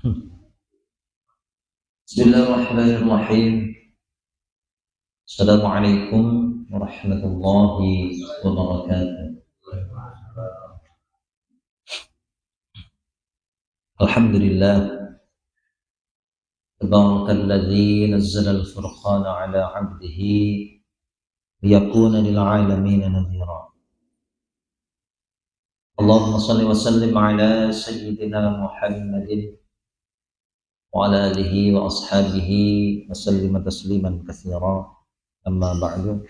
Bismillahirrahmanirrahim. Assalamualaikum warahmatullahi wabarakatuh. Alhamdulillah. Tabarakalladzi nazzala al-furqana ala 'abdihi liyakuna lil 'alamin nadhira. Allahumma shalli wa sallim ala sayyidina Muhammadin wa ala alihi wa ashabihi wa sallima tasliman katsira. Amma ba'du.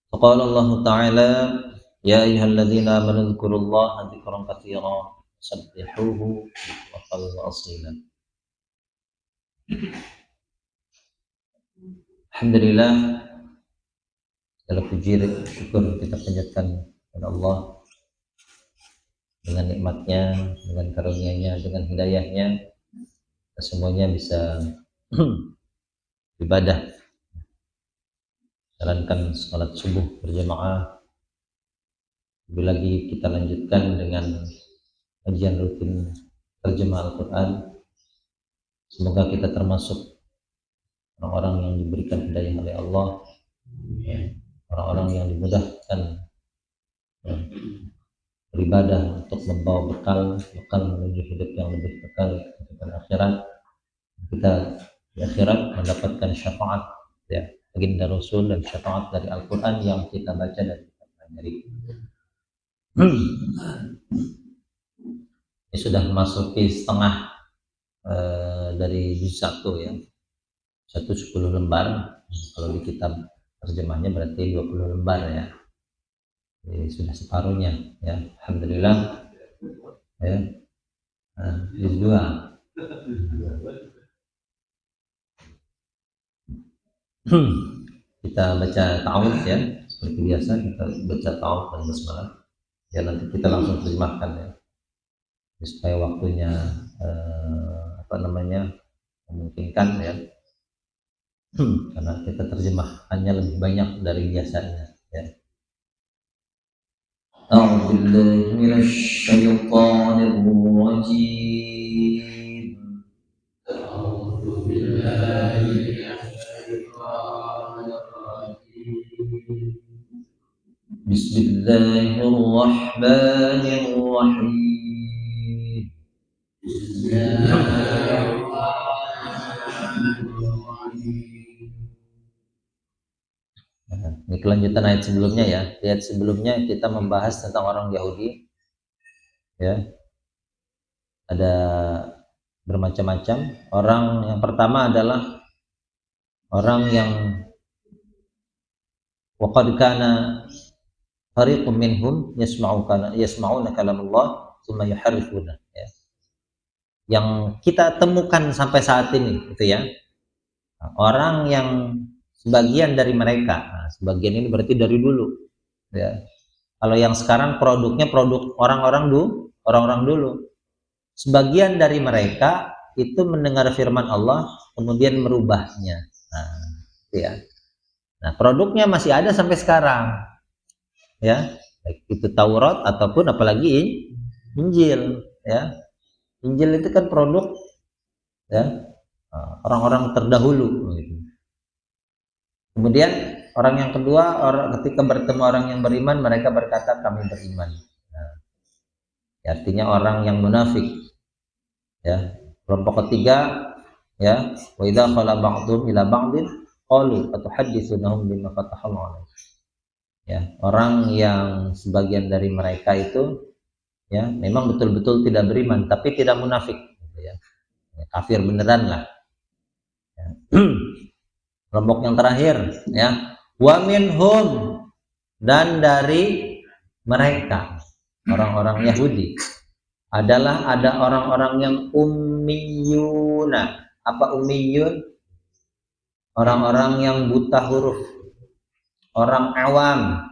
Faqala Allah Ta'ala, ya ayyuhalladzina amanu dzkurullaha dzikran katsira sabbihuhu wa qalla asila. Alhamdulillah, segala puji dan syukur kita panjatkan kepada Allah dengan nikmatnya, dengan karunia-Nya, dengan hidayahnya. Semuanya bisa ibadah, jalankan salat subuh berjamaah. Lebih lagi kita lanjutkan dengan kajian rutin terjemah Al-Quran. Semoga kita termasuk orang-orang yang diberikan hidayah oleh Allah, orang-orang yang dimudahkan beribadah untuk membawa bekal menuju hidup yang lebih kekal di akhirat. Kita di akhirat mendapatkan syafaat baginda Rasul dan syafaat dari Al-Quran yang kita baca dan kita pelajari. Ini sudah memasuki setengah dari juz 1 ya. 10 lembar. Kalau di kitab terjemahnya berarti 20 lembar ya. Jadi sudah separuhnya ya. Alhamdulillah ya. Juz 2. Kita baca ta'awudz ya, seperti biasa kita baca ta'awudz dan basmalah. Ya nanti kita langsung terjemahkan ya, supaya waktunya memungkinkan ya. Karena kita terjemahannya lebih banyak dari biasanya ya. A'udzu billahi minasy syaithanir rajim. A'udzu billahi Bismillahirrahmanirrahim. Ini kelanjutan ayat sebelumnya ya. Di ayat sebelumnya kita membahas tentang orang Yahudi ya. Ada bermacam-macam. Orang yang pertama adalah orang yang waqad kana fariqum minhum yasma'una kalamullah tsumma yuharrifuna ya. Yang kita temukan sampai saat ini itu ya. Orang yang sebagian dari mereka, sebagian ini berarti dari dulu ya. Kalau yang sekarang produknya produk orang-orang dulu. Sebagian dari mereka itu mendengar firman Allah kemudian merubahnya. Ya. Nah, produknya masih ada sampai sekarang. Ya, baik itu Taurat ataupun apalagi Injil ya. Injil itu kan produk ya orang-orang terdahulu gitu. Kemudian orang yang kedua, ketika bertemu orang yang beriman, mereka berkata kami beriman. Nah, artinya orang yang munafik. Ya, kelompok ketiga ya, wa idza qala ba'dhum ila ba'din qalu atuhadditsunahum bima fatahallahu alaihim. Ya, orang yang sebagian dari mereka itu ya memang betul-betul tidak beriman tapi tidak munafik gitu ya. Kafir beneran lah. Ya. Kelompok yang terakhir ya, wa minhum, dan dari mereka orang-orang Yahudi adalah ada orang-orang yang ummiyuna. Apa ummiyun? Orang-orang yang buta huruf, orang awam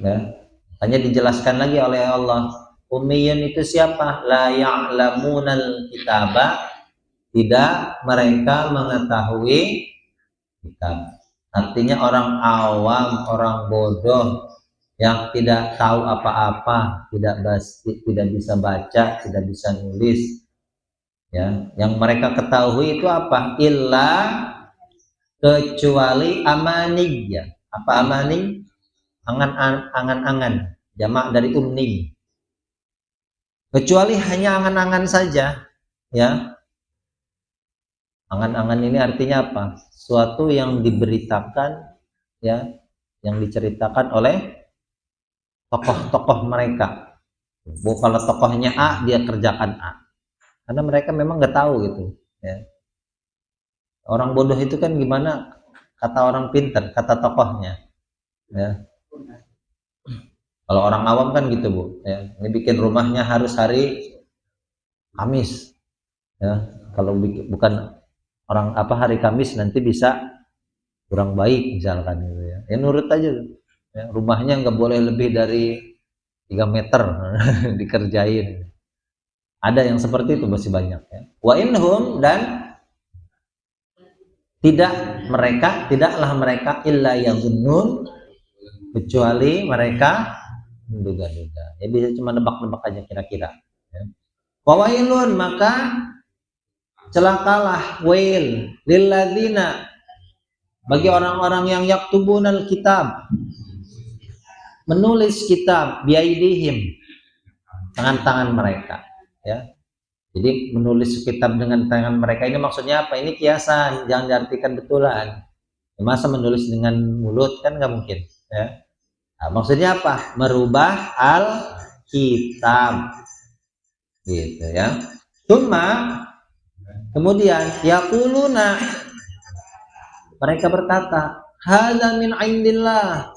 ya. Hanya dijelaskan lagi oleh Allah, ummiyun itu siapa? La ya'lamunal kitaba, tidak mereka mengetahui kitab. Artinya orang awam, orang bodoh yang tidak tahu apa-apa, tidak bisa baca, tidak bisa nulis, Ya, yang mereka ketahui itu apa? Illa, kecuali amani, ya. Apa amani? Angan-angan, jamak dari umni. Kecuali hanya angan-angan saja, ya. Angan-angan ini artinya apa? Suatu yang diberitakan, ya, yang diceritakan oleh tokoh-tokoh mereka. Kalau tokohnya A, dia kerjakan A. Karena mereka memang nggak tahu gitu, ya. Orang bodoh itu kan gimana, kata orang pintar, kata tokohnya, ya. Kalau orang awam kan gitu, Bu, ya. Ini bikin rumahnya harus hari Kamis, ya. Kalau bukan orang apa hari Kamis nanti bisa kurang baik misalkan gitu, ya. Ya nurut aja, ya. Rumahnya nggak boleh lebih dari 3 meter dikerjain. Ada yang seperti itu masih banyak, ya. Wa inhum, dan tidaklah mereka illa yazunnun, kecuali mereka menduga-duga. Ya bisa cuma nebak-nebak aja kira-kira, ya. Wawailun, maka celakalah, wail lilladzina, bagi orang-orang yang yaktubunal kitab, menulis kitab, biaidihim, tangan-tangan mereka, ya. Jadi menulis kitab dengan tangan mereka ini maksudnya apa? Ini kiasan, jangan diartikan betulan. Masa menulis dengan mulut kan nggak mungkin, ya. Nah, maksudnya apa? Merubah al-kitab, gitu ya. Cuma kemudian yaquluna, mereka berkata, hadza min indillah,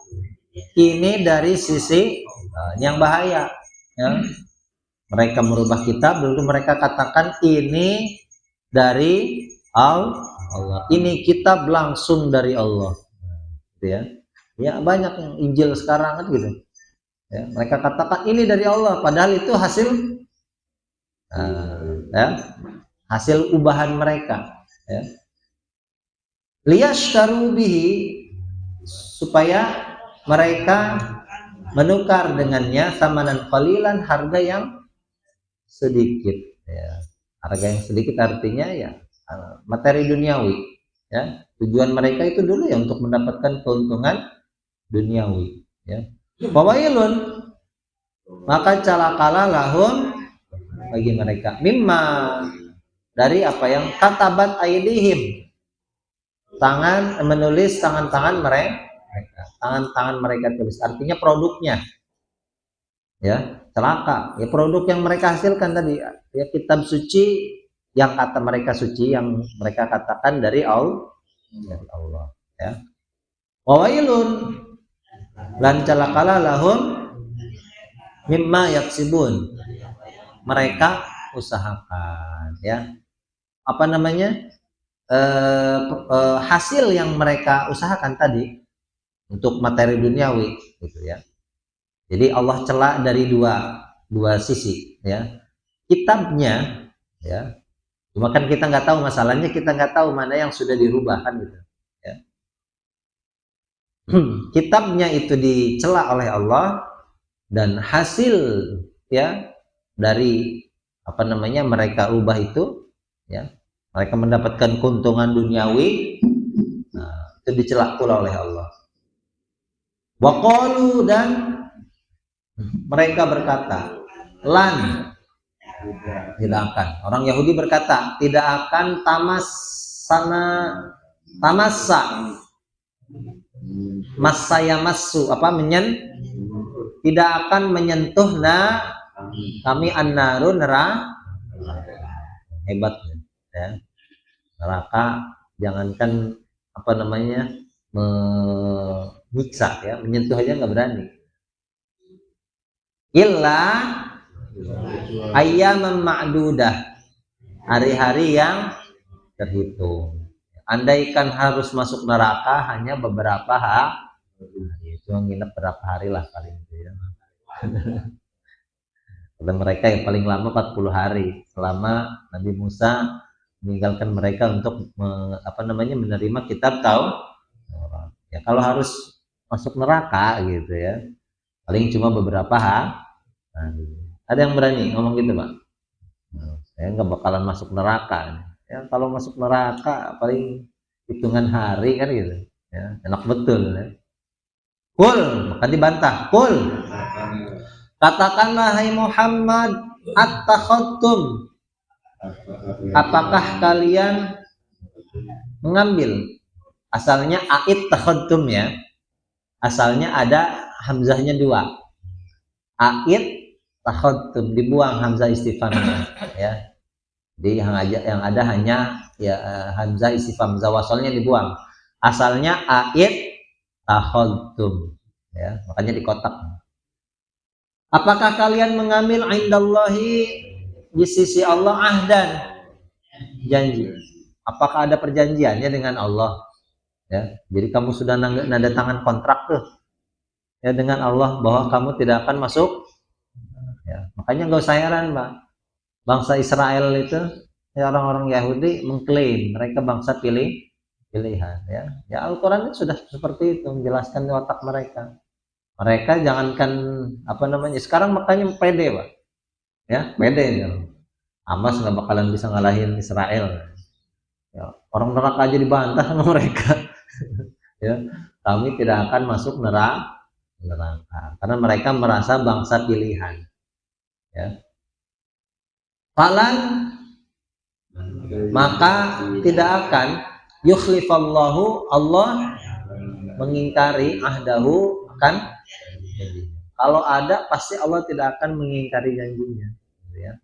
ini dari sisi yang bahaya, ya. Mereka merubah kitab, lalu mereka katakan ini dari Allah, ini kitab langsung dari Allah, gitu ya. Ya banyak yang Injil sekarang kan gitu, ya. Mereka katakan ini dari Allah, padahal itu hasil ya, hasil ubahan mereka, ya. Liyashtaru bihi, supaya mereka menukar dengannya samanan qalilan, harga yang sedikit, ya. Harga yang sedikit artinya ya materi duniawi, ya. Tujuan mereka itu dulu ya untuk mendapatkan keuntungan duniawi, ya. Fawailun, maka celakalah lahum, bagi mereka, mimma, dari apa yang katabat aidihim, menulis tangan-tangan mereka, tangan-tangan mereka tulis, artinya produknya, ya. Celaka ya produk yang mereka hasilkan tadi, ya, kitab suci yang kata mereka suci, yang mereka katakan dari Allah, ya. Wawailun, lan celakalah lahum mimma yaksibun, mereka usahakan, ya. Apa namanya, hasil yang mereka usahakan tadi untuk materi duniawi, gitu ya. Jadi Allah cela dari dua sisi, ya. Kitabnya, ya. Cuma kan kita nggak tahu, masalahnya kita nggak tahu mana yang sudah dirubah kan gitu, ya. Kitabnya itu dicela oleh Allah, dan hasil, ya, dari apa namanya mereka ubah itu, ya, mereka mendapatkan keuntungan duniawi, nah, itu dicela pula oleh Allah. Waqalu, dan mereka berkata, lan, tidak akan. Orang Yahudi berkata, tidak akan tamassa, masu, apa, tidak akan menyentuh kami annaru, neraka. Hebat, ya. Neraka jangankan apa namanya menyiksa, ya, menyentuh aja nggak berani. Illa ayyaman ma'dudah, hari-hari yang terhitung. Andaikan harus masuk neraka hanya beberapa hari, cuma nginep berapa hari lah paling itu, ya. Dan mereka yang paling lama 40 hari, selama Nabi Musa meninggalkan mereka untuk menerima kitab Taurat. Ya, kalau harus masuk neraka gitu, ya, paling cuma beberapa hari. Ada yang berani ngomong gitu, Pak? ya nggak bakalan masuk neraka. Ya kalau masuk neraka paling hitungan hari kan gitu. Ya, enak betul. Ya. Kul, maka dibantah. Kul, katakanlah hai Muhammad, attakhadtum, apakah kalian mengambil? Asalnya ait takhadtum ya. Asalnya ada hamzahnya dua. Ait takhadtum, dibuang hamzah istifhamnya ya. Jadi yang ada hanya ya hamzah istifham, hamzah wasalnya dibuang. Asalnya ait takhadtum ya, makanya di kotak. Apakah kalian mengambil indallahi di sisi Allah ahdan, janji? Apakah ada perjanjiannya dengan Allah? Ya, jadi kamu sudah nanda tangan kontrak tuh ya dengan Allah bahwa kamu tidak akan masuk. Ya, makanya nggak usah heran, Pak. Bangsa Israel itu ya, orang-orang Yahudi mengklaim mereka bangsa pilihan ya. Ya Al-Qur'an sudah seperti itu menjelaskan watak mereka. Mereka jangankan apa namanya, sekarang makanya pede, Pak. Ya, pede ya. Hamas nggak bakalan bisa ngalahin Israel. Ya, orang neraka aja dibantah sama mereka. Ya, kami tidak akan masuk neraka karena mereka merasa bangsa pilihan. Ya. Falan, maka tidak akan yukhlifallahu, Allah mengingkari ahdahu, akan kalau ada pasti Allah tidak akan mengingkari janjinya ya.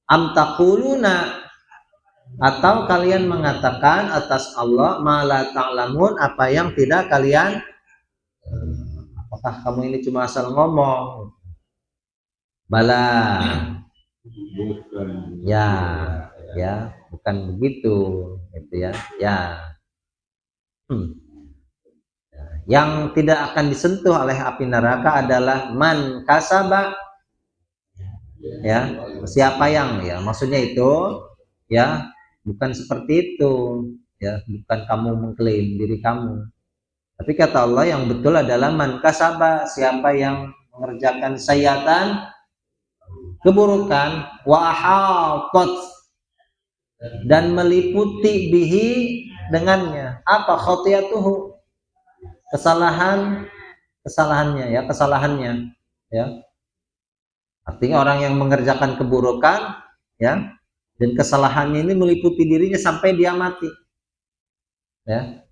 Am taquluna, atau kalian mengatakan atas Allah ma la ta'lamun, apa yang tidak kalian. Apakah kamu ini cuma asal ngomong? Bala, ya ya bukan begitu gitu ya. Ya yang tidak akan disentuh oleh api neraka adalah man kasaba, ya siapa yang, ya maksudnya itu ya bukan seperti itu ya, bukan kamu mengklaim diri kamu, tapi kata Allah yang betul adalah man kasaba, siapa yang mengerjakan sayatan, keburukan, wa ahatat, dan meliputi bihi, dengannya, apa khotiyatuhu, kesalahannya ya. Artinya orang yang mengerjakan keburukan ya, dan kesalahannya ini meliputi dirinya sampai dia mati ya.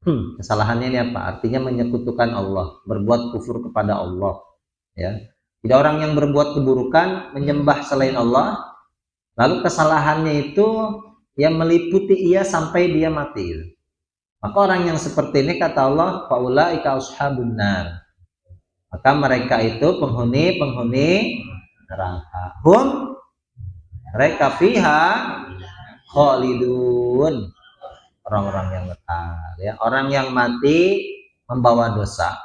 Kesalahannya ini apa? Artinya menyekutukan Allah, berbuat kufur kepada Allah ya. Jadi orang yang berbuat keburukan, menyembah selain Allah, lalu kesalahannya itu yang meliputi ia sampai dia mati. Maka orang yang seperti ini kata Allah, faulaika ashabun nar, maka mereka itu penghuni neraka. Hum, mereka fiha khalidun, orang-orang yang kekal ya. Orang yang mati membawa dosa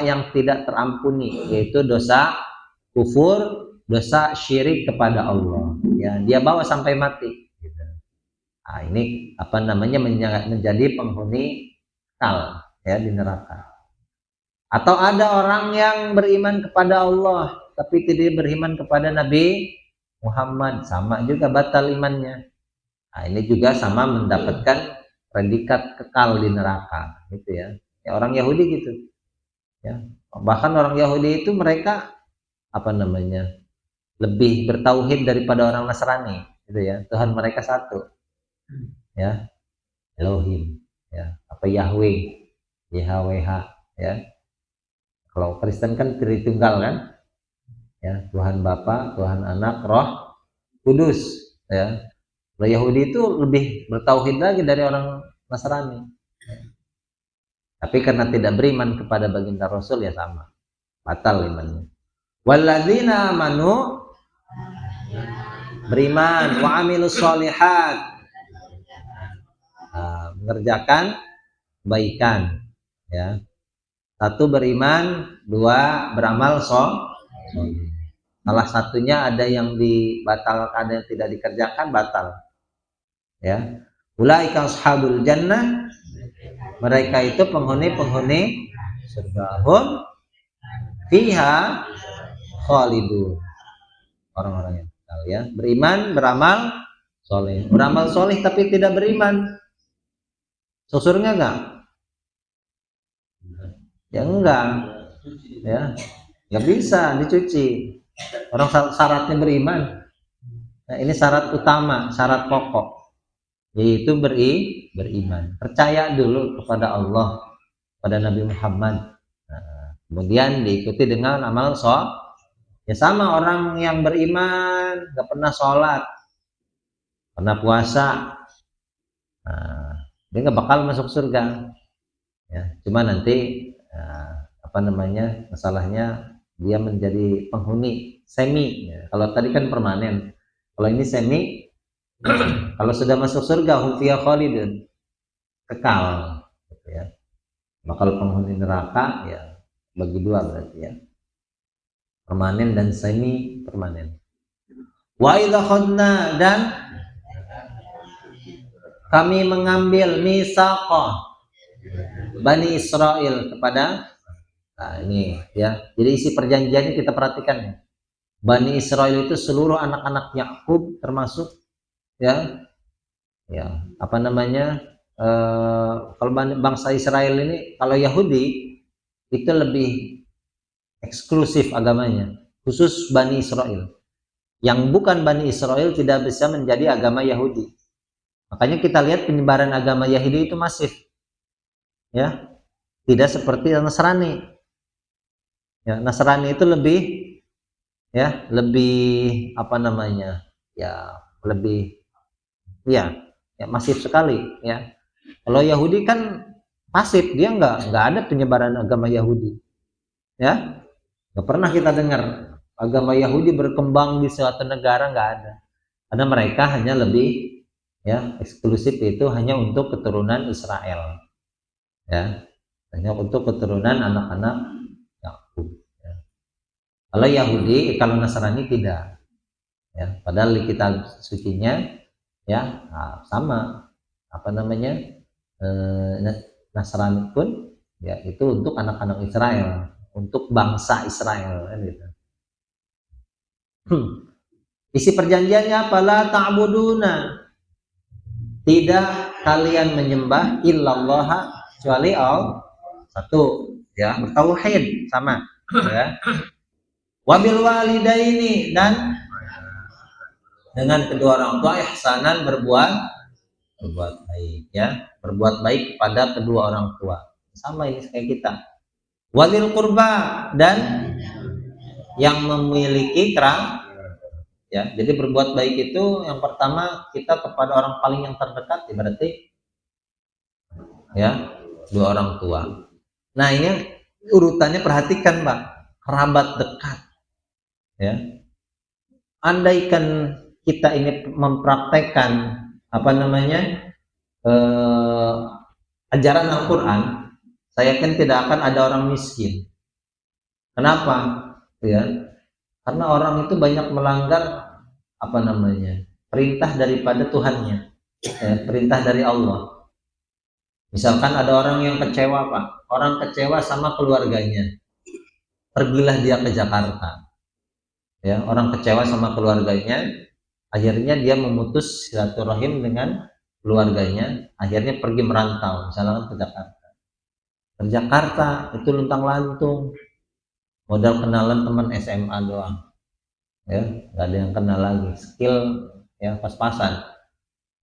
yang tidak terampuni, yaitu dosa kufur, dosa syirik kepada Allah ya, dia bawa sampai mati. Nah, ini apa namanya, menjadi penghuni kekal ya di neraka. Atau ada orang yang beriman kepada Allah tapi tidak beriman kepada Nabi Muhammad, sama juga batal imannya. Nah, ini juga sama mendapatkan predikat kekal di neraka gitu ya. Ya orang Yahudi gitu. Ya. Bahkan orang Yahudi itu mereka apa namanya, lebih bertauhid daripada orang Nasrani gitu ya. Tuhan mereka satu. Ya. Elohim ya, apa Yahweh, YHWH ya. Kalau Kristen kan Tritunggal kan? Ya, Tuhan Bapa, Tuhan Anak, Roh Kudus ya. Kalau Yahudi itu lebih bertauhid lagi dari orang Nasrani. Tapi karena tidak beriman kepada baginda Rasul ya sama, batal imannya. Walladzina amanu, beriman, wa amilus sholihat, mengerjakan kebaikan ya. Satu beriman, dua beramal sholih. Salah satunya ada yang dibatalkan, ada yang tidak dikerjakan, batal ya. Ulaika ashabul jannah, mereka itu penghuni surga. Hum fiha khalidun, orang-orang yang akal ya. Beriman, beramal soleh. Beramal soleh tapi tidak beriman, masuk surga enggak? Ya enggak. Ya, nggak bisa dicuci. Orang syaratnya beriman. Nah, ini syarat utama, syarat pokok, yaitu beriman. Percaya dulu kepada Allah, pada Nabi Muhammad. Nah, kemudian diikuti dengan amal soleh. Ya sama orang yang beriman, nggak pernah sholat, pernah puasa, nah, dia nggak bakal masuk surga. Ya, cuma nanti apa namanya, masalahnya dia menjadi penghuni semi. Ya. Kalau tadi kan permanen, kalau ini semi. Kalau sudah masuk surga, hum fiha khalidun, kekal. Gitu ya. Bakal penghuni neraka ya bagi dua berarti ya, permanen dan semi permanen. Wa idza khadna, dan kami mengambil misaqah Bani Israel kepada, nah ini ya, jadi isi perjanjiannya kita perhatikan ya. Bani Israel itu seluruh anak-anak Yakub termasuk ya, ya apa namanya, kalau bangsa Israel ini, kalau Yahudi itu lebih eksklusif agamanya, khusus Bani Israel. Yang bukan Bani Israel tidak bisa menjadi agama Yahudi. Makanya kita lihat penyebaran agama Yahudi itu masif, ya, tidak seperti Nasrani. Ya, Nasrani itu lebih, ya, lebih apa namanya, ya, lebih, ya, ya masif sekali, ya. Kalau Yahudi kan pasif, dia nggak ada penyebaran agama Yahudi, ya, nggak pernah kita dengar agama Yahudi berkembang di suatu negara, nggak ada. Karena mereka hanya lebih, ya, eksklusif itu hanya untuk keturunan Israel, ya, hanya untuk keturunan anak-anak Yakub. Ya. Kalau Yahudi, kalau Nasrani tidak, ya, padahal di kitab sucinya, ya, nah, sama apa namanya, Nasrani pun ya itu untuk anak-anak Israel, untuk bangsa Israel kan gitu. Isi perjanjiannya apalah ta'buduna, tidak kalian menyembah illallah kecuali Allah satu, ya, bertauhid sama, ya. Wabil walidaini, dan dengan kedua orang tua ihsanan, berbuat baik, ya, berbuat baik kepada kedua orang tua, sama ini kayak kita. Walil qurba, dan yang memiliki kerabat, ya. Jadi berbuat baik itu yang pertama kita kepada orang paling yang terdekat, berarti ya dua orang tua. Nah ini urutannya perhatikan Pak, kerabat dekat, ya. Andaikan kita ini mempraktekkan apa namanya, ajaran Al-Quran, saya yakin tidak akan ada orang miskin. Kenapa? Ya, karena orang itu banyak melanggar apa namanya, perintah daripada Tuhannya, ya, perintah dari Allah. Misalkan ada orang yang kecewa Pak, orang kecewa sama keluarganya, pergilah dia ke Jakarta, ya, orang kecewa sama keluarganya, akhirnya dia memutus silaturahim dengan keluarganya, akhirnya pergi merantau, misalkan ke Jakarta. Ke Jakarta itu luntang-lantung, modal kenalan teman SMA doang, ya, nggak ada yang kenal lagi, skill ya pas-pasan.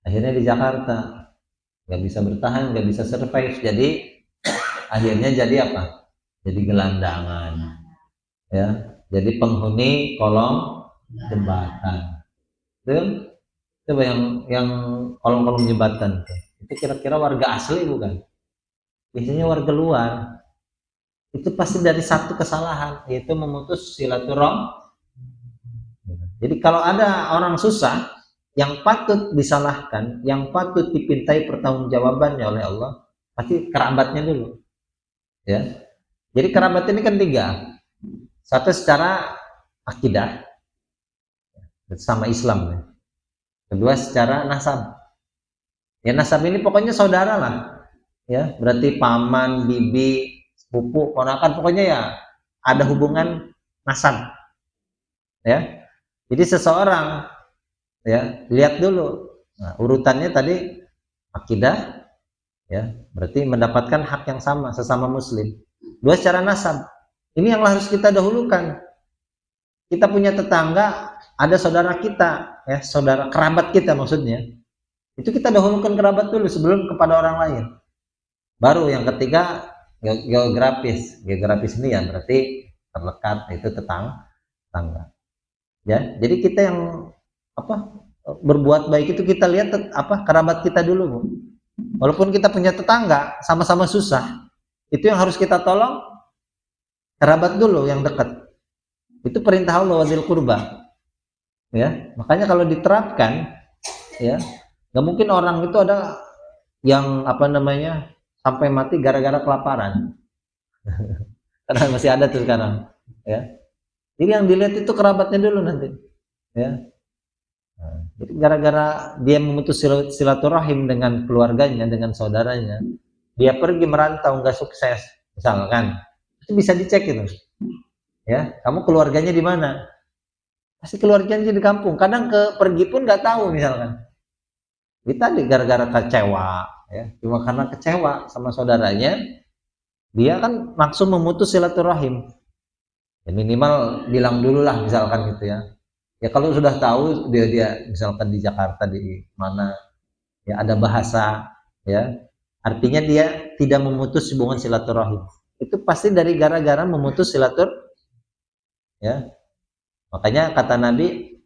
Akhirnya di Jakarta nggak bisa bertahan, nggak bisa survive, jadi akhirnya jadi apa? Jadi gelandangan, ya, jadi penghuni kolong jembatan. Itu coba yang kolong-kolong jembatan itu kira-kira warga asli bukan? Biasanya warga luar. Itu pasti dari satu kesalahan, yaitu memutus silaturahim. Jadi kalau ada orang susah yang patut disalahkan, yang patut dipintai pertanggungjawabannya oleh Allah, pasti kerabatnya dulu, ya. Jadi kerabat ini kan tiga. Satu secara akidah sama Islam, ya. Kedua secara nasab. Ya nasab ini pokoknya saudara lah, ya. Berarti paman, bibi, sepupu, ponakan, pokoknya ya ada hubungan nasab, ya. Jadi seseorang ya lihat dulu, nah, urutannya tadi akidah, ya berarti mendapatkan hak yang sama sesama muslim. Dua, secara nasab, ini yang harus kita dahulukan. Kita punya tetangga, ada saudara kita, ya saudara kerabat kita maksudnya, itu kita dahulukan kerabat dulu sebelum kepada orang lain. Baru yang ketiga geografis ini ya berarti terdekat, itu tetangga. Ya, jadi kita yang berbuat baik itu kita lihat kerabat kita dulu, Bu. Walaupun kita punya tetangga sama-sama susah, itu yang harus kita tolong kerabat dulu yang dekat. Itu perintah Allah, wadzil qurba. Ya, makanya kalau diterapkan, ya nggak mungkin orang itu ada yang sampai mati gara-gara kelaparan. Karena masih ada tuh sekarang, ya. Jadi yang dilihat itu kerabatnya dulu nanti, ya. Nah, jadi gara-gara dia memutus silaturahim dengan keluarganya, dengan saudaranya, dia pergi merantau nggak sukses, misalkan, itu bisa dicek itu, ya. Kamu keluarganya di mana? Pasti keluarganya di kampung. Kadang pergi pun nggak tahu, misalkan. Kita gara-gara kecewa, ya, cuma karena kecewa sama saudaranya, dia kan langsung memutus silaturahim. Ya, minimal bilang dulu lah, misalkan gitu ya. Ya kalau sudah tahu dia misalkan di Jakarta di mana, ya ada bahasa, ya artinya dia tidak memutus hubungan silaturahim. Itu pasti dari gara-gara memutus silaturahim, ya. Makanya kata Nabi,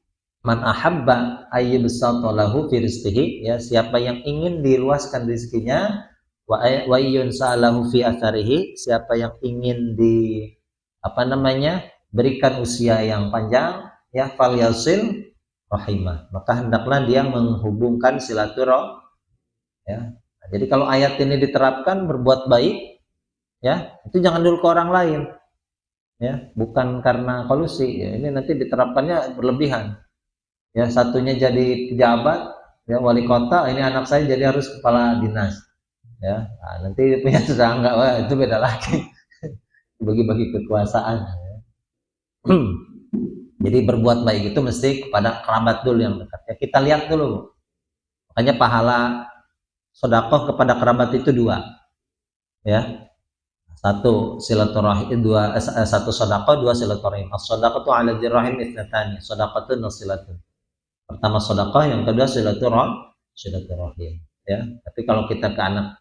man ahabba ayyubsata lahu fi rizqihi, ya siapa yang ingin diluaskan rezekinya, wa yunsalahu fi atharihi, siapa yang ingin berikan usia yang panjang, ya falyasil rahimah, maka hendaklah dia menghubungkan silaturahim, ya. Nah, jadi kalau ayat ini diterapkan, berbuat baik, ya itu jangan dulu ke orang lain, ya bukan karena kolusi, ya, ini nanti diterapkannya berlebihan. Ya satunya jadi pejabat, ya wali kota, ini anak saya jadi harus kepala dinas, ya. Nah, nanti punya tetangga, wah itu beda lagi. Bagi-bagi kekuasaan, ya. Jadi berbuat baik itu mesti kepada kerabat dulu yang dekat, ya. Kita lihat dulu, makanya pahala sedekah kepada kerabat itu dua, ya. Satu silaturahim, satu sedekah, dua silaturahim. As-shadaqatu 'ala dzirrahim itsnatani, shadaqatun nasilatun. Pertama sedekah, yang kedua silaturahim, ya. Tapi kalau kita ke anak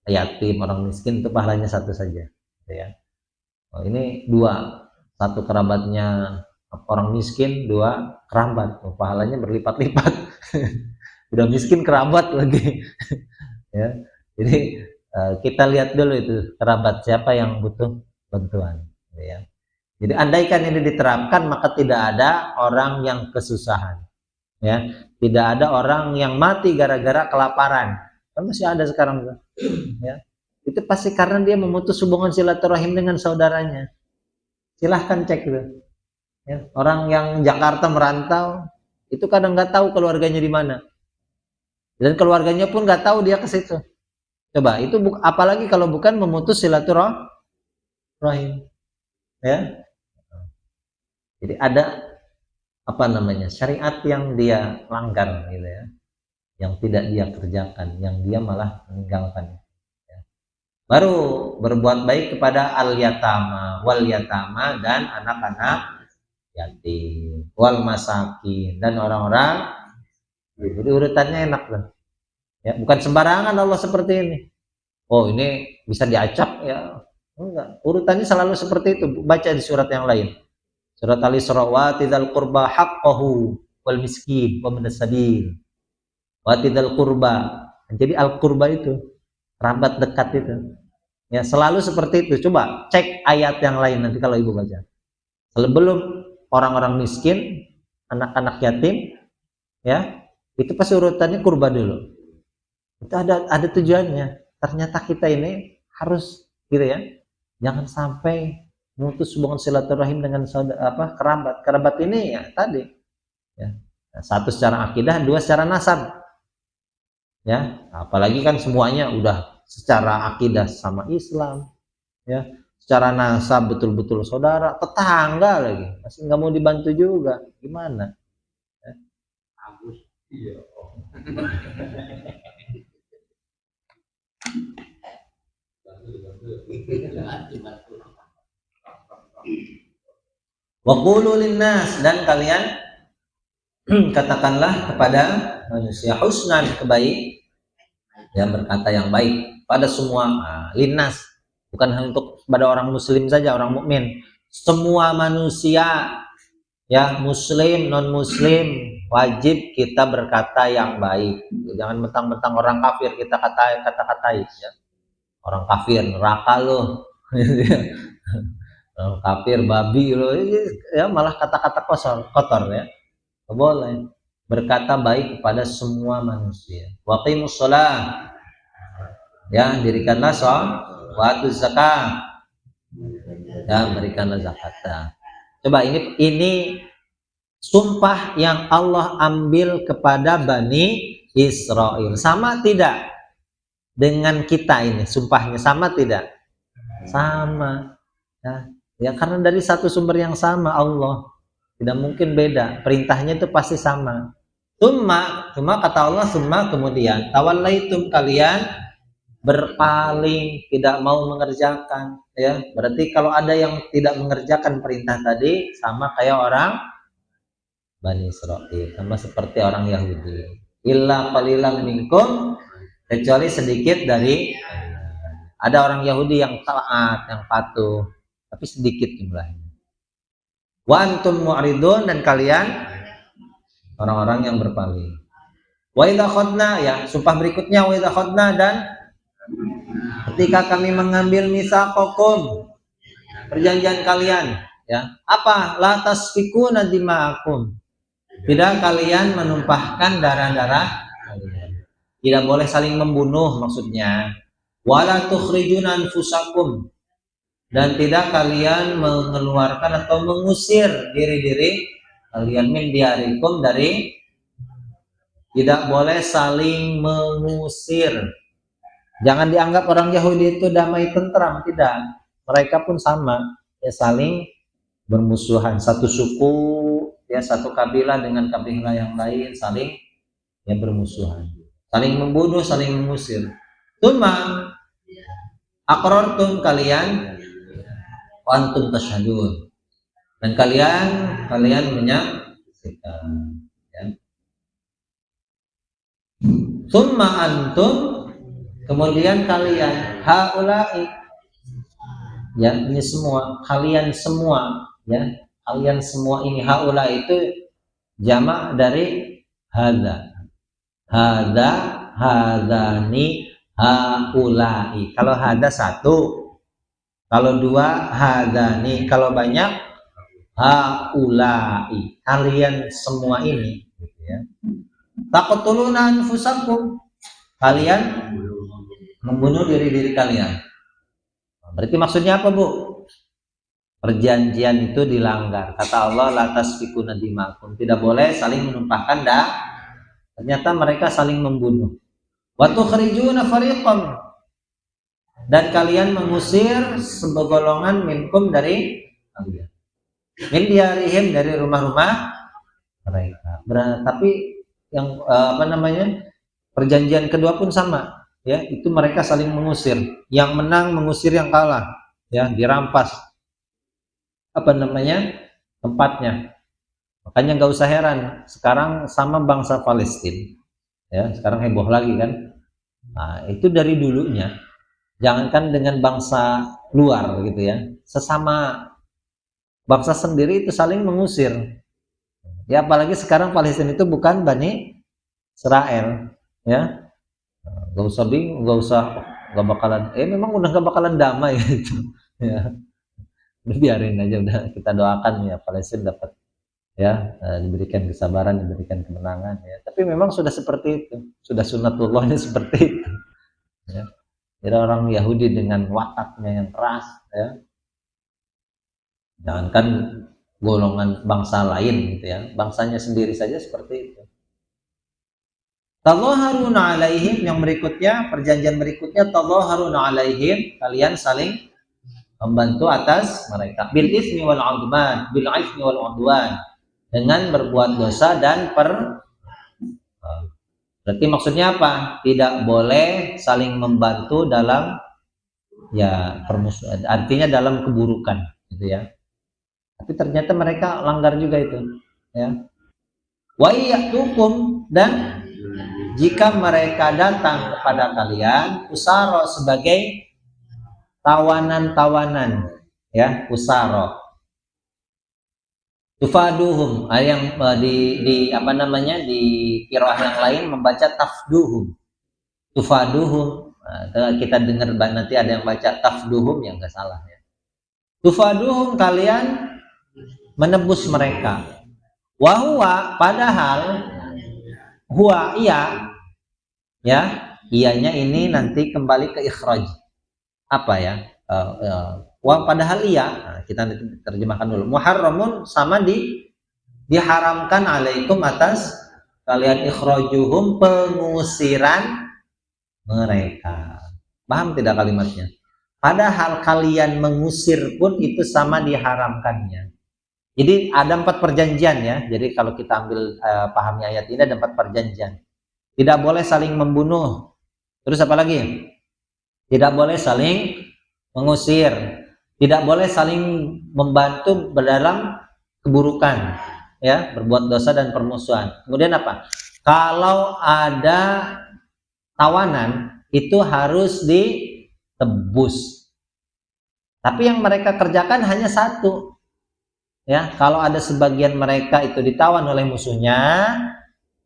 yatim, orang miskin, itu pahalanya satu saja, ya. Oh, ini dua, satu kerabatnya orang miskin, dua kerabat, oh, pahalanya berlipat-lipat. Udah miskin kerabat lagi. Ya, jadi kita lihat dulu itu kerabat siapa yang butuh bantuan, ya. Jadi andaikan ini diterapkan, maka tidak ada orang yang kesusahan, ya, tidak ada orang yang mati gara-gara kelaparan. Kan masih ada sekarang, ya. Itu pasti karena dia memutus hubungan silaturahim dengan saudaranya. Silahkan cek itu, ya. Orang yang Jakarta merantau itu kadang nggak tahu keluarganya di mana, dan keluarganya pun nggak tahu dia ke situ. Coba itu apalagi kalau bukan memutus silaturahim, ya. Jadi ada syariat yang dia langgar, gitu ya, yang tidak dia kerjakan, yang dia malah meninggalkan, ya. Baru berbuat baik kepada al-yatama, wal yatama, dan anak-anak yatim, wal masakin, dan orang-orang. Jadi urutannya enak kan, ya, bukan sembarangan Allah seperti ini. Oh ini bisa diacak, ya enggak, urutannya selalu seperti itu. Baca di surat yang lain, surat Al-Isra, wa tidzal qurba haqqahu wal miskin wa ibnas sabil, wa tidzal qurba. Jadi al-qurba itu kerabat dekat itu, ya selalu seperti itu. Coba cek ayat yang lain nanti kalau ibu baca, sebelum orang-orang miskin, anak-anak yatim, ya itu pasti urutannya kurba dulu. Itu ada tujuannya. Ternyata kita ini harus, gitu ya, jangan sampai memutus hubungan silaturahim dengan kerabat. Kerabat ini ya tadi, ya, satu secara akidah, dua secara nasab, ya. Apalagi kan semuanya udah secara akidah sama Islam, ya, secara nasab betul-betul saudara, tetangga lagi, masih nggak mau dibantu juga, gimana? Iya. Wa qulu linnas, dan kalian katakanlah kepada manusia husnan, kebaik, ya, berkata yang baik pada semua. Linnas bukan hanya untuk pada orang muslim saja, orang mukmin, semua manusia, ya, muslim non muslim, wajib kita berkata yang baik. Jangan mentang-mentang orang kafir kita kata-katai, ya. Orang kafir neraka loh. Orang kafir babi loh, ya, malah kata-kata kotor, ya. Boleh berkata baik kepada semua manusia. Waqimus shalah, ya, dirikanlah sholat, wa atuz zakat, ya, berikanlah zakat. Coba ini sumpah yang Allah ambil kepada Bani Israel, sama tidak dengan kita ini? Sumpahnya sama tidak? Sama, ya, karena dari satu sumber yang sama, Allah, tidak mungkin beda, perintahnya itu pasti sama. Cuma kata Allah, summa, kemudian tawallaitum, kalian berpaling, tidak mau mengerjakan, ya. Berarti kalau ada yang tidak mengerjakan perintah tadi, sama kayak orang Bani Israil, sama seperti orang Yahudi. Illa qalilan minkum, kecuali sedikit dari, ada orang Yahudi yang taat, yang patuh, tapi sedikit jumlahnya. Wa antum mu'ridun, dan kalian orang-orang yang berpaling. Wa idza khadna, ya, sumpah berikutnya, wa idza khadna, dan ketika kami mengambil misaqakum, perjanjian kalian, ya, apa? La tasfikuna dima'akum, tidak kalian menumpahkan darah-darah kalian, tidak boleh saling membunuh maksudnya. Wala tukhrijuna anfusakum, dan tidak kalian mengeluarkan atau mengusir diri-diri kalian min diarikum, dari, tidak boleh saling mengusir. Jangan dianggap orang Yahudi itu damai tentram, tidak. Mereka pun sama, ya, saling bermusuhan, satu suku, ya, satu kabilah dengan kabilah yang lain, saling, ya, bermusuhan, saling membunuh, saling mengusir. Cuma aqrartum, kalian, antum tasyhadun, dan kalian menyaksikan, ya. Summa antum, kemudian kalian, haula'i, ya, ini semua, kalian semua, ya, kalian semua ini, haula itu jamak dari hadza, hadzani, haula'i. Kalau hadza satu, kalau dua hadzani, kalau banyak haula'i, kalian semua ini, gitu, ya. Taqtuluna anfusakum, kalian membunuh diri-diri kalian. Berarti maksudnya apa, Bu? Perjanjian itu dilanggar. Kata Allah, la tasfikuna dima'akum, tidak boleh saling menumpahkan darah. Ternyata mereka saling membunuh. Wa tukhrijuna fariqan, dan kalian mengusir segolongan minkum, dari kalian, min diarihim, dari rumah-rumah mereka. Tapi yang perjanjian kedua pun sama, ya, itu mereka saling mengusir, yang menang mengusir yang kalah, ya, dirampas tempatnya. Makanya nggak usah heran sekarang sama bangsa Palestina, ya, sekarang heboh lagi kan. Nah, itu dari dulunya, jangankan dengan bangsa luar, gitu, ya, sesama bangsa sendiri itu saling mengusir, ya, apalagi sekarang Palestina itu bukan Bani Israel, ya. Gak usah bingung, gak bakalan, memang udah gak bakalan damai gitu, ya. Udah biarin aja, udah kita doakan, ya, Palestina dapat, ya, diberikan kesabaran, diberikan kemenangan, ya. Tapi memang sudah seperti itu, sudah sunatullahnya seperti itu, ya. Jadi orang Yahudi dengan wataknya yang keras, ya, jangankan golongan bangsa lain, gitu, ya, bangsanya sendiri saja seperti itu. Tadhaharuna alaihim, yang berikutnya, perjanjian berikutnya, tadhaharuna alaihim, kalian saling membantu atas mereka bil ismi wal udwan, dengan berbuat dosa dan berarti maksudnya apa? Tidak boleh saling membantu dalam permusuhan, artinya dalam keburukan gitu ya. Tapi ternyata mereka langgar juga itu ya. Wa iyyakum, dan jika mereka datang kepada kalian usaro sebagai tawanan-tawanan ya, usaro tufaduhum, yang di apa namanya, di qiraah yang lain membaca tafduhum, tufaduhum. Nah, kita dengar nanti ada yang baca tafduhum, yang enggak salah ya. Tufaduhum, kalian menebus mereka. Wahwa, padahal huwa iya ya, iyanya ini nanti kembali ke ikhraj. Apa ya? Padahal iya. Nah, kita terjemahkan dulu. Muharramun sama diharamkan alaikum atas kalian, ikhrajuhum, pengusiran mereka. Paham tidak kalimatnya? Padahal kalian mengusir pun itu sama diharamkannya. Jadi ada 4 perjanjian ya. Jadi kalau kita ambil pahami ayat ini ada 4 perjanjian. Tidak boleh saling membunuh. Terus apa lagi? Tidak boleh saling mengusir. Tidak boleh saling membantu dalam keburukan, ya, berbuat dosa dan permusuhan. Kemudian apa? Kalau ada tawanan itu harus ditebus. Tapi yang mereka kerjakan hanya satu. Ya, kalau ada sebagian mereka itu ditawan oleh musuhnya,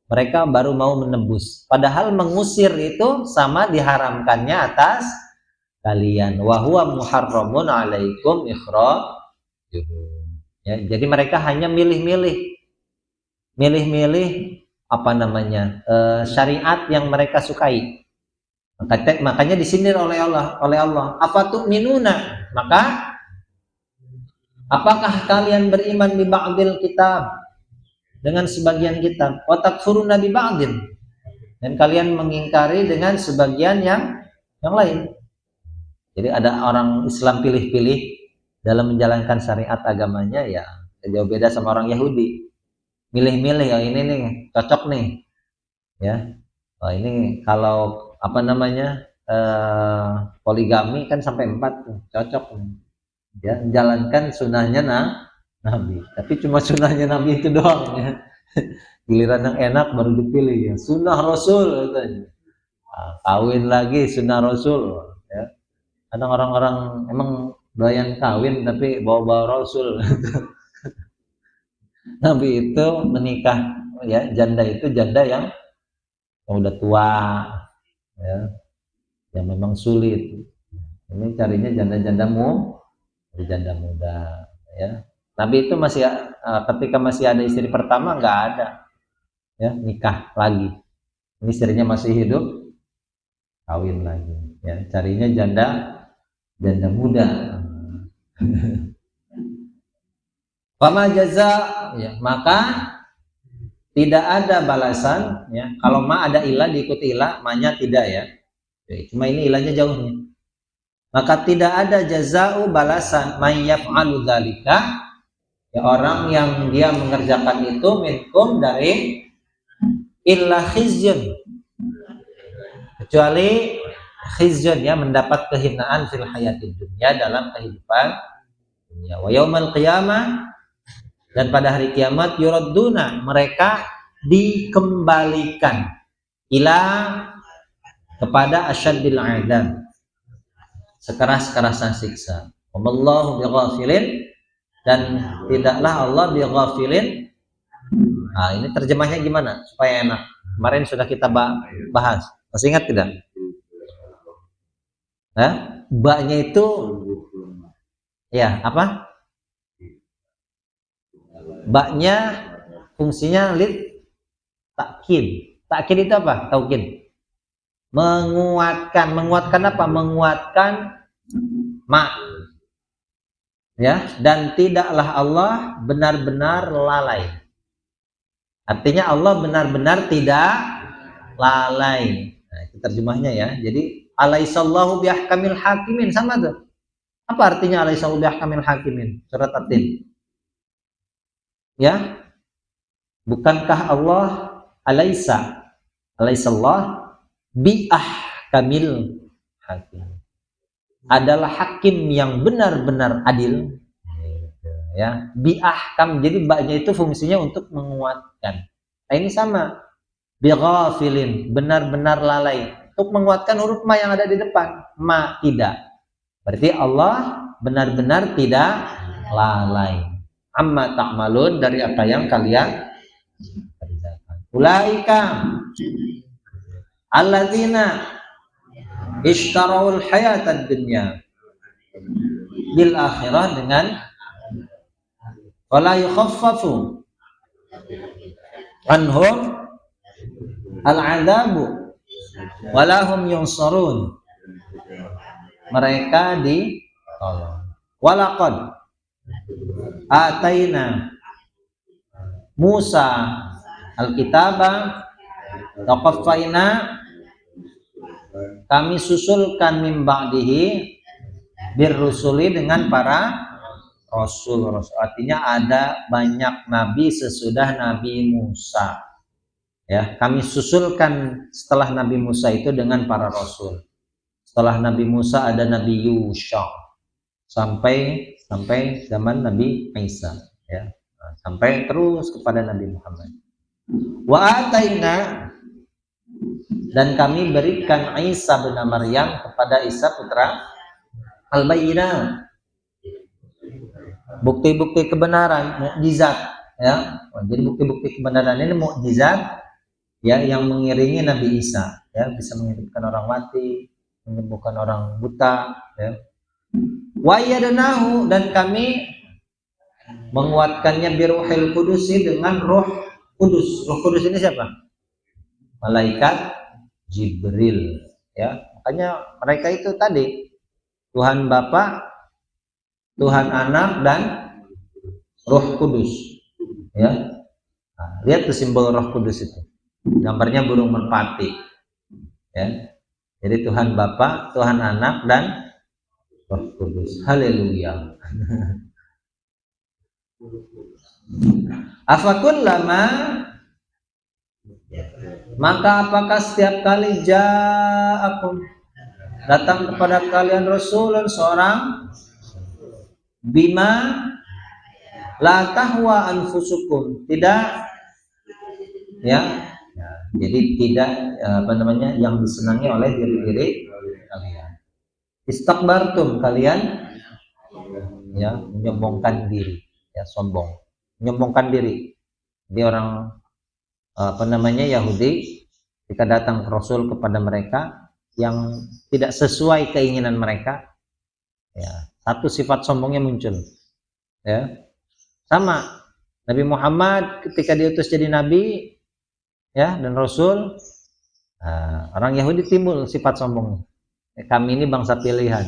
mereka baru mau menebus. Padahal mengusir itu sama diharamkannya atas kalian. Wa huwa muharramun alaikum ikhrajuhum. Ya, jadi mereka hanya milih-milih apa namanya, syariat yang mereka sukai. Makanya disindir oleh Allah. Afatu'minuna, maka apakah kalian beriman bi ba'dil kitab, dengan sebagian kitab, wa takfuruna bi ba'din, dan kalian mengingkari dengan sebagian yang lain. Jadi ada orang Islam pilih-pilih dalam menjalankan syariat agamanya, ya jauh beda sama orang Yahudi. Milih-milih, yang ini nih cocok nih. Ya. Oh, ini kalau apa namanya? Poligami kan sampai 4 tuh, cocok nih. Ya, menjalankan sunnahnya Nabi, tapi cuma sunnahnya Nabi itu doang ya. Giliran yang enak baru dipilih ya, sunnah Rasul katanya. Nah, kawin lagi sunnah Rasul ya. Kadang orang-orang emang doyan kawin tapi bawa-bawa Rasul. Nabi itu menikah ya, janda itu janda yang udah tua ya, yang memang sulit. Ini carinya janda-janda muda ya. Nabi itu masih ketika masih ada istri pertama nggak ada ya, nikah lagi. Ini istrinya masih hidup, kawin lagi ya, carinya janda muda. Fama jaza ya, maka tidak ada balasan ya. Kalau ma ada ilah diikuti ilah, ma-nya tidak ya. Cuma ini ilahnya jauh nih. Maka tidak ada jazau, balasan, may yaf'alu dzalika, ya, orang yang dia mengerjakan itu minkum dari illa khizyun, kecuali khizyun ya, mendapat kehinaan fil hayatid dunya, dalam kehidupan dunia. Wa yaumal qiyamah, dan pada hari kiamat, yuradduna, mereka dikembalikan ila, kepada asyaddil adzab, sekeras-kerasnya siksa. Wallahu bighafilin, dan tidaklah Allah bighafilin. Nah, ini terjemahnya gimana supaya enak? Kemarin sudah kita bahas. Masih ingat tidak? Ba-nya itu ya apa? Ba-nya fungsinya lid takkid. Takkid itu apa? Taukid. Menguatkan apa? Menguatkan ma. Ya, dan tidaklah Allah benar-benar lalai. Artinya Allah benar-benar tidak lalai. Nah, itu terjemahnya ya. Jadi alaihissallahu biahkamil hakimin, sama tuh. Apa artinya alaisa biahkamil hakimin? Surat At-Tin. Ya, bukankah Allah alaisa Allah biahkamil hakim adalah hakim yang benar-benar adil, ya. Biahkam, jadi baknya itu fungsinya untuk menguatkan. Nah, ini sama bighafilin, benar-benar lalai, untuk menguatkan huruf ma yang ada di depan. Ma tidak, berarti Allah benar-benar tidak lalai. Amma ta'malun, dari apa yang kalian kerjakan. Ulaika alladzina ishtarawul hayatad dunya bil akhirah, dengan wala yukhaffafu anhum al-'adzabu wala hum yunsarun. Mereka ditolong. Walaqad ataina Musa al-kitaba taqaffaina, kami susulkan min ba'dihi birrusuli, dengan para rasul. Artinya ada banyak nabi sesudah Nabi Musa. Ya, kami susulkan setelah Nabi Musa itu dengan para rasul. Setelah Nabi Musa ada Nabi Yusha sampai zaman Nabi Isa, ya. Sampai terus kepada Nabi Muhammad. Wa ataina, dan kami berikan Isa bin Maryam kepada Isa putra al-bayyinah, bukti-bukti kebenaran, mukjizat, ya. Jadi bukti-bukti kebenaran ini mukjizat, ya, yang mengiringi Nabi Isa, ya, bisa menghidupkan orang mati, menyembuhkan orang buta, ya. Wa yadnahu, dan kami menguatkannya biruhil kudusi, dengan roh kudus. Roh kudus ini siapa? Malaikat Jibril, ya. Makanya mereka itu tadi Tuhan Bapa, Tuhan Anak, dan Roh Kudus, ya. Nah, lihat tuh simbol Roh Kudus itu, gambarnya burung merpati, ya. Jadi Tuhan Bapa, Tuhan Anak, dan Roh Kudus. Haleluya. Afakullama, maka apakah setiap kali ja'akum, datang kepada kalian rasulun, seorang, bima la tahwa anfusukum, tidak, ya, jadi tidak yang disenangi oleh diri-diri kalian. Istakbartum, kalian, ya, menyombongkan diri, ya, sombong, menyombongkan diri. Jadi orang Yahudi, jika datang Rasul kepada mereka yang tidak sesuai keinginan mereka, ya, satu sifat sombongnya muncul, ya. Sama Nabi Muhammad ketika diutus jadi nabi, ya, dan Rasul, orang Yahudi timbul sifat sombong. Kami ini bangsa pilihan,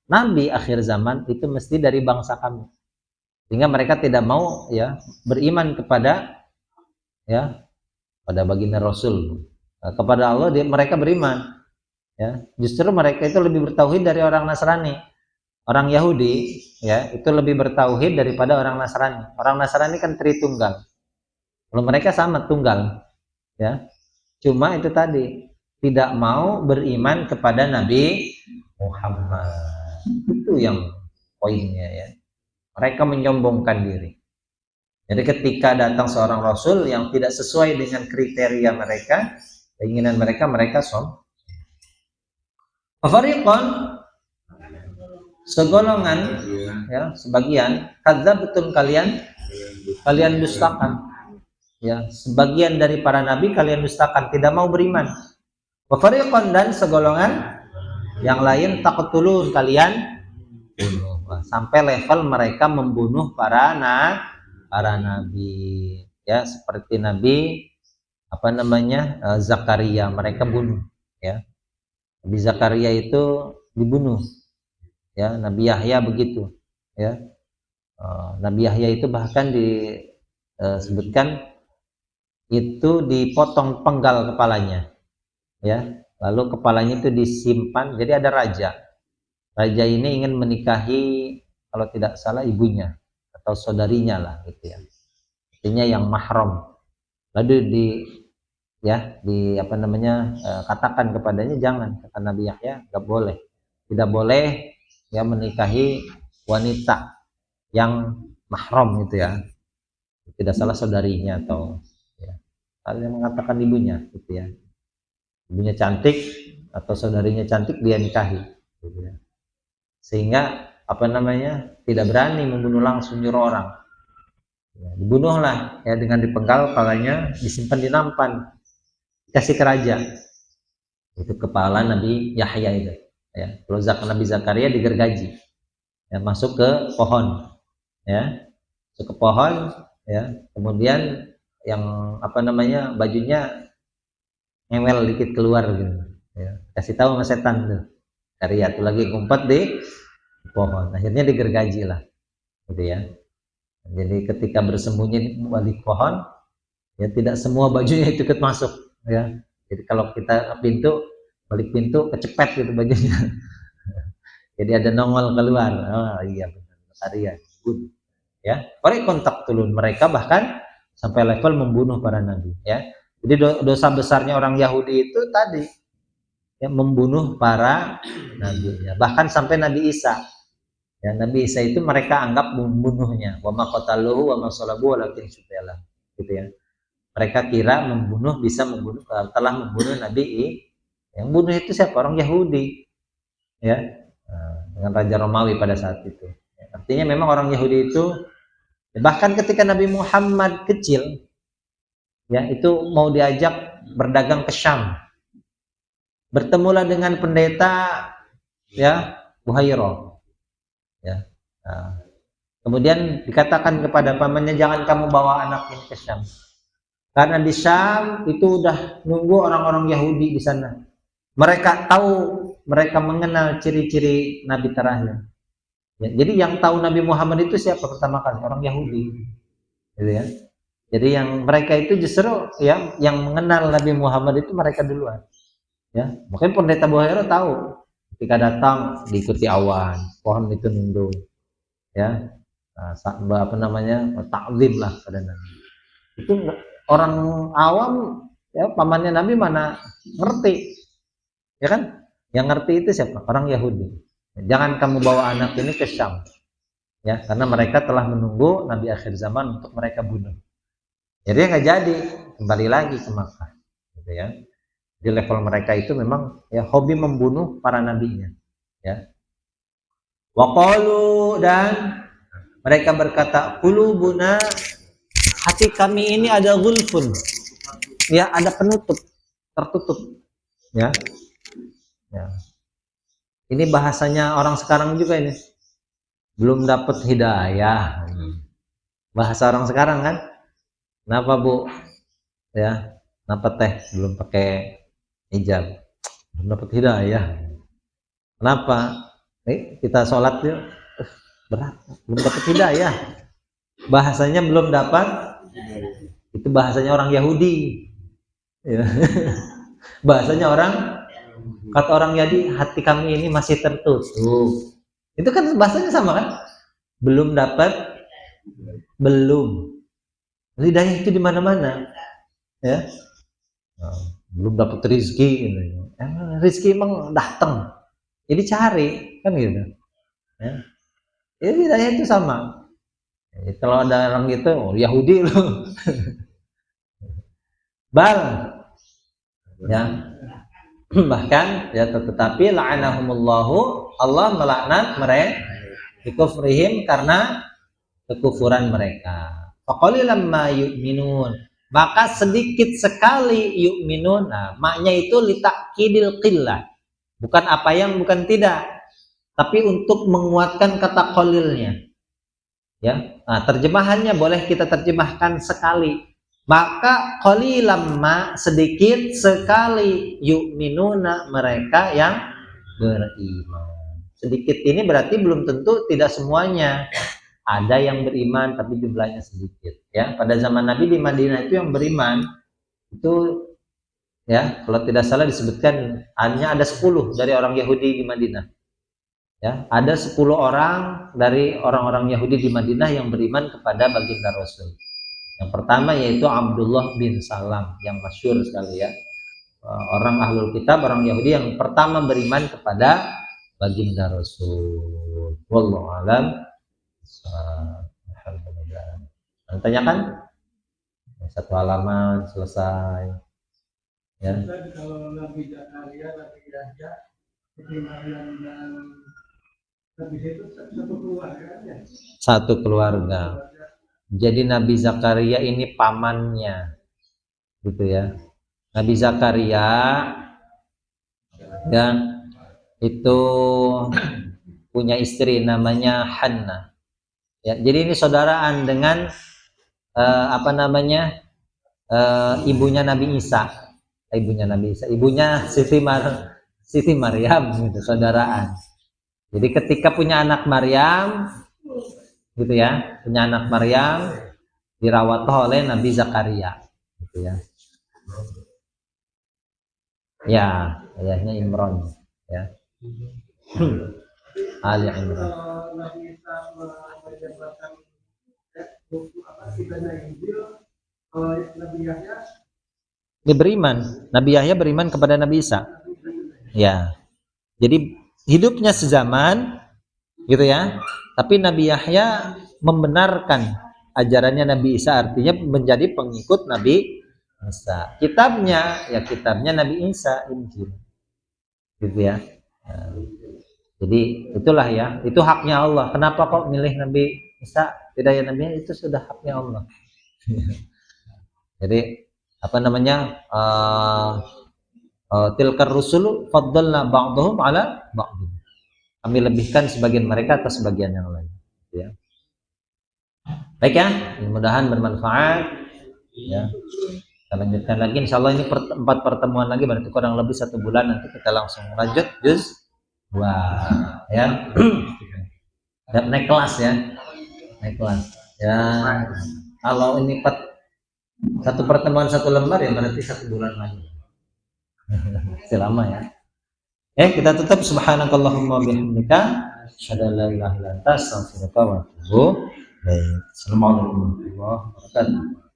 nabi akhir zaman itu mesti dari bangsa kami, sehingga mereka tidak mau, ya, beriman kepada, ya, pada baginda Rasul. Kepada Allah mereka beriman, ya. Justru mereka itu lebih bertauhid dari orang Nasrani. Orang Yahudi, ya, itu lebih bertauhid daripada orang Nasrani. Orang Nasrani kan Tritunggal, kalau mereka sama tunggal, ya. Cuma itu tadi, tidak mau beriman kepada Nabi Muhammad. Itu yang poinnya, ya. Mereka menyombongkan diri. Jadi ketika datang seorang Rasul yang tidak sesuai dengan kriteria mereka, keinginan mereka, mereka sombong. Fariqan, segolongan, ya, sebagian, kadzabtum, kalian dustakan, ya, sebagian dari para nabi kalian dustakan, tidak mau beriman. Wa fariqan, dan segolongan yang lain, taqtulun, kalian bunuh, sampai level mereka membunuh para nabi, ya, seperti Nabi Zakaria, mereka bunuh, ya. Nabi Zakaria itu dibunuh, ya. Nabi Yahya begitu, ya. Nabi Yahya itu bahkan disebutkan itu dipotong penggal kepalanya, ya. lalu kepalanya itu disimpan. Jadi ada raja. Raja ini ingin menikahi kalau tidak salah ibunya atau saudarinya lah gitu ya. Artinya yang mahram. Lalu di apa namanya, katakan kepadanya jangan, kata Nabi Yahya, nggak boleh, tidak boleh ya menikahi wanita yang mahram gitu ya, tidak salah saudarinya atau ya, ada yang mengatakan ibunya gitu ya, ibunya cantik atau saudarinya cantik dia nikahi gitu ya. Sehingga apa namanya, tidak berani membunuh langsung nyuruh orang ya, dibunuhlah ya dengan dipenggal kepalanya, disimpan di nampan, kasih ke raja. Itu kepala Nabi Yahya itu ya. Kalau Nabi Zakaria digergaji ya, masuk ke pohon ya, masuk ke pohon ya, kemudian yang apa namanya, bajunya ngewel dikit keluar gitu ya, kasih tahu sama setan tuh, Zakaria tuh lagi ngumpet di pohon, akhirnya digergaji lah gitu ya. Jadi ketika bersembunyi di balik pohon ya, tidak semua bajunya itu ikut masuk ya. Jadi kalau kita pintu, balik pintu kecepet gitu bajunya. Jadi ada nongol keluar. Oh iya benar, Zakaria. Good. Ya, orang kontak tulun, mereka bahkan sampai level membunuh para nabi ya. Jadi dosa besarnya orang Yahudi itu tadi ya, membunuh para nabi ya. Bahkan sampai Nabi Isa. Ya, Nabi Isa itu mereka anggap membunuhnya. Wa ma qataluhu wa ma salabuhu walakin syubbiha gitu ya. Mereka kira membunuh bisa membunuh, telah membunuh Nabi yang bunuh itu siapa? Orang Yahudi ya, dengan Raja Romawi pada saat itu. Artinya memang orang Yahudi itu, bahkan ketika Nabi Muhammad kecil ya, itu mau diajak berdagang ke Syam, bertemulah dengan pendeta ya Buhairah ya. Kemudian dikatakan kepada pamannya, jangan kamu bawa anak ini ke Syam, karena di Syam itu udah nunggu orang-orang Yahudi di sana. Mereka tahu, mereka mengenal ciri-ciri Nabi terakhir. Ya, jadi yang tahu Nabi Muhammad itu siapa pertama kali? Orang Yahudi, gitu ya. Jadi yang mereka itu justru ya, yang mengenal Nabi Muhammad itu mereka duluan. Ya, mungkin pendeta Buhaira tahu. Ketika datang diikuti awan, pohon itu nunduk. Ya, apa namanya, takzim lah pada Nabi. Itu orang awam ya, pamannya Nabi mana ngerti, ya kan? Yang ngerti itu siapa? Orang Yahudi. Jangan kamu bawa anak ini ke Syam ya, karena mereka telah menunggu Nabi akhir zaman untuk mereka bunuh. Jadi nggak jadi, kembali lagi ke Makkah gitu ya. Di level mereka itu memang ya hobi membunuh para nabinya ya. Waqalu, dan mereka berkata, qulubuna, hati kami ini ada gulfun ya, ada penutup, tertutup ya. Ya. Ini bahasanya orang sekarang juga ini. Belum dapat hidayah. Bahasa orang sekarang kan. Kenapa Bu? Ya, kenapa Teh belum pakai hijab? Belum dapat hidayah. Kenapa? Kita sholat yuk. Berat. Belum dapat hidayah. Bahasanya belum dapat. Itu bahasanya orang Yahudi. Ya. Bahasanya orang, kata orang Yahudi, hati kami ini masih tertutup. Itu kan bahasanya sama kan? Belum dapat, belum. Hidayah itu di mana-mana, ya. Belum dapat rezeki, rezeki emang datang, jadi cari kan gitu. Ya. Hidayah itu sama. Jadi, kalau ada orang gitu, oh, Yahudi loh. Bal, ya. Bahkan ya, tetapi la'anahumullahu, Allah melaknat mereka bikufrihim, karena kekufuran mereka. Faqalilan ma yu'minun, maka sedikit sekali yu'minun. Nah, maknya itu litakidil qillah, bukan apa yang, bukan tidak, tapi untuk menguatkan kata qalilnya ya. Nah, terjemahannya boleh kita terjemahkan sekali, maka qalilan ma, sedikit sekali, yu'minuna, mereka yang beriman. Sedikit ini berarti belum tentu tidak semuanya. Ada yang beriman tapi jumlahnya sedikit ya. Pada zaman Nabi di Madinah itu yang beriman itu Ya, kalau tidak salah disebutkan hanya ada 10 dari orang Yahudi di Madinah. Ya, ada 10 orang dari orang-orang Yahudi di Madinah yang beriman kepada baginda Rasul. Yang pertama yaitu Abdullah bin Salam yang masyhur sekali ya. Orang ahlul kitab, orang Yahudi yang pertama beriman kepada baginda Rasul. Wallahu alam. Alhamdulillah. Tanyakan? Satu halaman selesai. Ya. Kalau Nabi Zakaria, Nabi Yahya, Nabi Maryam dan Nabi itu satu keluarga ya? Satu keluarga. Jadi Nabi Zakaria ini pamannya, gitu ya. Nabi Zakaria ya itu punya istri namanya Hanna. Ya, jadi ini saudaraan dengan ibunya Nabi Isa. Ibunya Siti Maryam gitu, saudaraan. Jadi ketika punya anak Maryam gitu ya, punya anak Maryam dirawat oleh Nabi Zakaria gitu ya. Ya, ayahnya Imron ya. Ali Imran. Dia beriman. Nabi Yahya beriman kepada Nabi Isa. Ya. Jadi hidupnya sezaman gitu ya. Tapi Nabi Yahya membenarkan ajarannya Nabi Isa, artinya menjadi pengikut Nabi Isa. Kitabnya Nabi Isa, Injil. Gitu ya. Nah, jadi itulah ya, itu haknya Allah. Kenapa kok milih Nabi Isa tidak ya Nabi? Itu sudah haknya Allah. Jadi tilkar rusulu faddalna ba'dhum ala ba'd. Kami lebihkan sebagian mereka atas sebagian yang lain. Ya. Baik ya, mudah-mudahan bermanfaat. Ya. Kita lanjutkan lagi. Insyaallah ini 4 pertemuan lagi, berarti kurang lebih 1 bulan. Nanti kita langsung lanjut juz. Wah, ya. Naik kelas ya. Naik kelas. Ya. Kalau ini 1 pertemuan 1 lembar ya berarti 1 bulan lagi. Selama ya. Kita tutup. Subhanakallahumma bihamdika asyhadu an la ilaha illa anta astaghfiruka wa atubu ilaik. Assalamualaikum warahmatullahi wabarakatuh.